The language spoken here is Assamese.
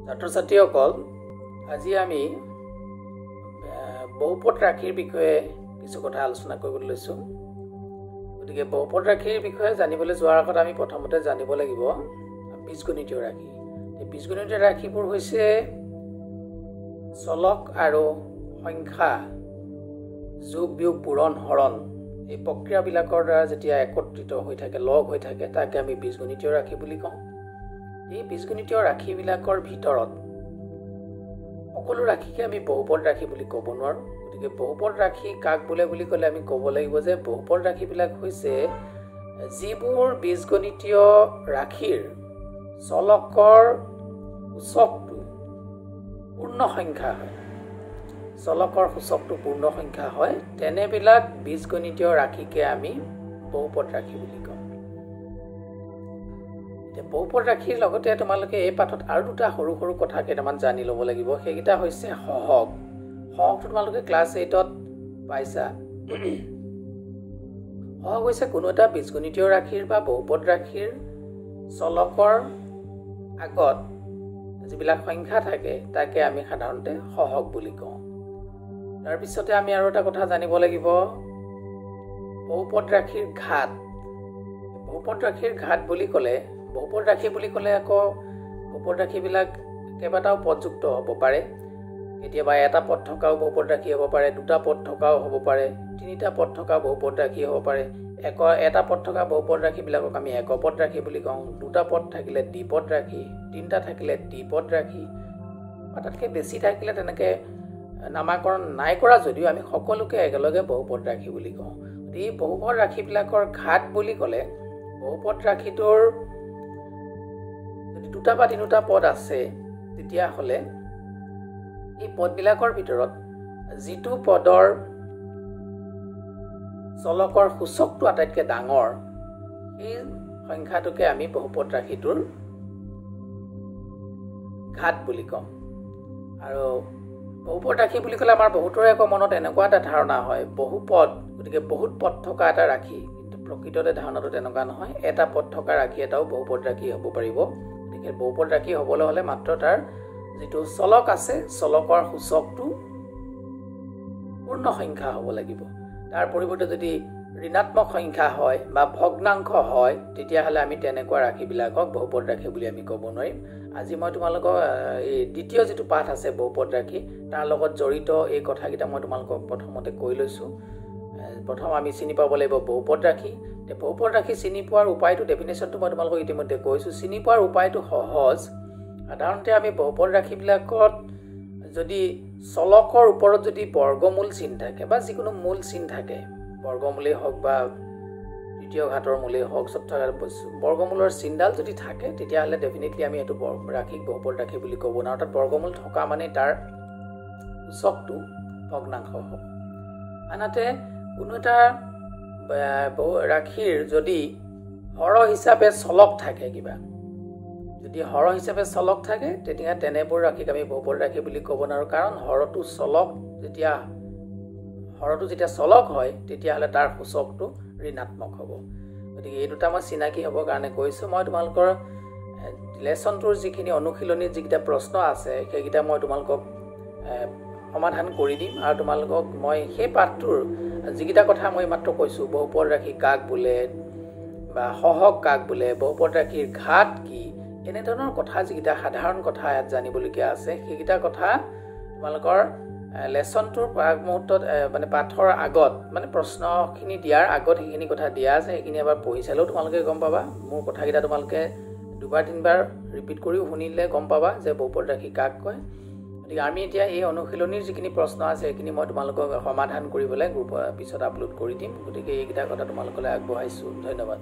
ছাত্ৰ-ছাত্ৰীসকল আজি আমি বহুপদ ৰাশিৰ বিষয়ে কিছু কথা আলোচনা কৰিবলৈ লৈছো। গতিকে বহুপদ ৰাশিৰ বিষয়ে জানিবলৈ যোৱাৰ আগত আমি প্ৰথমতে জানিব লাগিব বীজগণিতীয় ৰাশি। এই বীজগণিতীয় ৰাশিবোৰ হৈছে চলক আৰু সংখ্যা যোগ বিয়োগ পূৰণ হৰণ এই প্ৰক্ৰিয়াবিলাকৰ দ্বাৰা যেতিয়া একত্ৰিত হৈ থাকে লগ হৈ থাকে তাকে আমি বীজগণিতীয় ৰাশি বুলি কওঁ। এই বীজগণিতীয় ৰাশিবিলাকৰ ভিতৰত সকলো ৰাশিকে আমি বহুপদ ৰাশি বুলি ক'ব নোৱাৰোঁ। গতিকে বহুপদ ৰাশি কাক বোলে বুলি ক'লে আমি ক'ব লাগিব যে বহুপদ ৰাশিবিলাক হৈছে যিবোৰ বীজগণিতীয় ৰাশিৰ চলকৰ সূচকটো পূৰ্ণ সংখ্যা হয়, চলকৰ সূচকটো পূৰ্ণ সংখ্যা হয়, তেনেবিলাক বীজগণিতীয় ৰাশিকে আমি বহুপদ ৰাশি বুলি কওঁ। বহুপদ ৰাশিৰ লগতে তোমালোকে এই পাঠত আৰু দুটা সৰু সৰু কথা কেইটামান জানি ল'ব লাগিব। সেইকেইটা হৈছে সহগ। সহগটো তোমালোকে ক্লাছ 8ত পাইছা। সহগ হৈছে কোনো এটা বীজগণিতীয় ৰাশিৰ বা বহুপদ ৰাশিৰ চলকৰ আগত যিবিলাক সংখ্যা থাকে তাকে আমি সাধাৰণতে সহগ বুলি কওঁ। তাৰপিছতে আমি আৰু এটা কথা জানিব লাগিব বহুপদ ৰাশিৰ ঘাত। বহুপদ ৰাশিৰ ঘাত বুলি ক'লে বহুপদ ৰাশি বুলি ক'লে আকৌ বহুপদ ৰাশিবিলাক কেইবাটাও পদযুক্ত হ'ব পাৰে। কেতিয়াবা এটা পদ থকাও বহুপদ ৰাশি হ'ব পাৰে, দুটা পদ থকাও হ'ব পাৰে, তিনিটা পদ থকা বহুপদ ৰাশি হ'ব পাৰে। এটা পদ থকা বহুপদ ৰাশিবিলাকক আমি একপদ ৰাশি বুলি কওঁ। দুটা পদ থাকিলে দ্বিপদ ৰাশি, তিনিটা থাকিলে দ্বিপদ ৰাশি, তাতকৈ বেছি থাকিলে তেনেকৈ নামাকৰণ নাই কৰা যদিও আমি সকলোকে একেলগে বহুপদ ৰাশি বুলি কওঁ। এই বহুপদ ৰাশিবিলাকৰ ঘাত বুলি ক'লে বহুপদ ৰাশিটোৰ যদি দুটা বা তিনিটা পদ আছে তেতিয়াহ'লে এই পদবিলাকৰ ভিতৰত যিটো পদৰ চলকৰ সূচকটো আটাইতকৈ ডাঙৰ সেই সংখ্যাটোকে আমি বহুপদ ৰাশিটোৰ ঘাত বুলি ক'ম। আৰু বহুপদ ৰাশি বুলি ক'লে আমাৰ বহুতৰে আকৌ মনত এনেকুৱা এটা ধাৰণা হয় বহুপদ, গতিকে বহুত পদ থকা এটা ৰাশি। কিন্তু প্ৰকৃততে ধাৰণাটো তেনেকুৱা নহয়। এটা পদ থকা ৰাশি এটাও বহুপদ ৰাশি হ'ব পাৰিব। গতিকে বহুপদ ৰাশি হ'বলৈ হ'লে মাত্ৰ তাৰ যিটো চলক আছে চলকৰ সূচকটো পূৰ্ণ সংখ্যা হ'ব লাগিব। তাৰ পৰিৱৰ্তে যদি ঋণাত্মক সংখ্যা হয় বা ভগ্নাংশ হয় তেতিয়াহ'লে আমি তেনেকুৱা ৰাশিবিলাকক বহুপদ ৰাশি বুলি আমি ক'ব নোৱাৰিম। আজি মই তোমালোকক এই দ্বিতীয় যিটো পাঠ আছে বহুপদ ৰাশি তাৰ লগত জড়িত এই কথাকেইটা মই তোমালোকক প্ৰথমতে কৈ লৈছোঁ। প্ৰথম আমি চিনি পাব লাগিব বহুপদ ৰাশি। বহুপদ ৰাশি চিনি পোৱাৰ উপায়টো ডেফিনেশ্যনটো মই তোমালোকক ইতিমধ্যে কৈছোঁ। চিনি পোৱাৰ উপায়টো সহজ। সাধাৰণতে আমি বহুপদ ৰাশিবিলাকত যদি চলকৰ ওপৰত যদি বৰ্গমূল চিন থাকে বা যিকোনো মূল চিন থাকে, বৰ্গমূলেই হওক বা তৃতীয় ঘাতৰ মূলেই হওক, বৰ্গমূলৰ চিনডাল যদি থাকে তেতিয়াহ'লে ডেফিনেটলি আমি এইটো ৰাশিক বহুপদ ৰাশি বুলি ক'ব নোৱাৰোঁ। অৰ্থাৎ বৰ্গমূল থকা মানে তাৰ সূচকটো ভগ্নাংশ হ'ব। আনহাতে কোনো এটা ৰাশিৰ যদি হৰ হিচাপে চলক থাকে, কিবা যদি হৰ হিচাপে চলক থাকে তেতিয়া তেনেবোৰ ৰাশিক আমি বহুপদ ৰাশি বুলি ক'ব নোৱাৰোঁ। কাৰণ হৰটো যেতিয়া চলক হয় তেতিয়াহ'লে তাৰ সূচকটো ঋণাত্মক হ'ব। গতিকে এই দুটা মই চিনাকি হ'বৰ কাৰণে কৈছোঁ। মই তোমালোকৰ লেচনটোৰ যিখিনি অনুশীলনীৰ যিকেইটা প্ৰশ্ন আছে সেইকেইটা মই তোমালোকক সমাধান কৰি দিম। আৰু তোমালোকক মই সেই পাঠটোৰ যিকেইটা কথা মই মাত্ৰ কৈছোঁ, বহুপদ ৰাশি কাক বোলে বা সহগ কাক বোলে, বহুপদ ৰাশিৰ ঘাত কি, এনেধৰণৰ কথা যিকেইটা সাধাৰণ কথা ইয়াত জানিবলগীয়া আছে সেইকেইটা কথা তোমালোকৰ লেচনটোৰ মুহূৰ্তত মানে পাঠৰ আগত মানে প্ৰশ্নখিনি দিয়াৰ আগত সেইখিনি কথা দিয়া আছে। সেইখিনি এবাৰ পঢ়ি চালেও তোমালোকে গম পাবা। মোৰ কথাকেইটা তোমালোকে দুবাৰ তিনিবাৰ ৰিপিট কৰিও শুনিলে গম পাবা যে বহুপদ ৰাশি কাক কয়। গতিকে আমি এতিয়া এই অনুশীলনীৰ যিখিনি প্ৰশ্ন আছে সেইখিনি মই তোমালোকক সমাধান কৰিবলৈ গ্ৰুপৰ পিছত আপলোড কৰি দিম। গতিকে এইকেইটা কথা তোমালোকলৈ আগবঢ়াইছোঁ। ধন্যবাদ।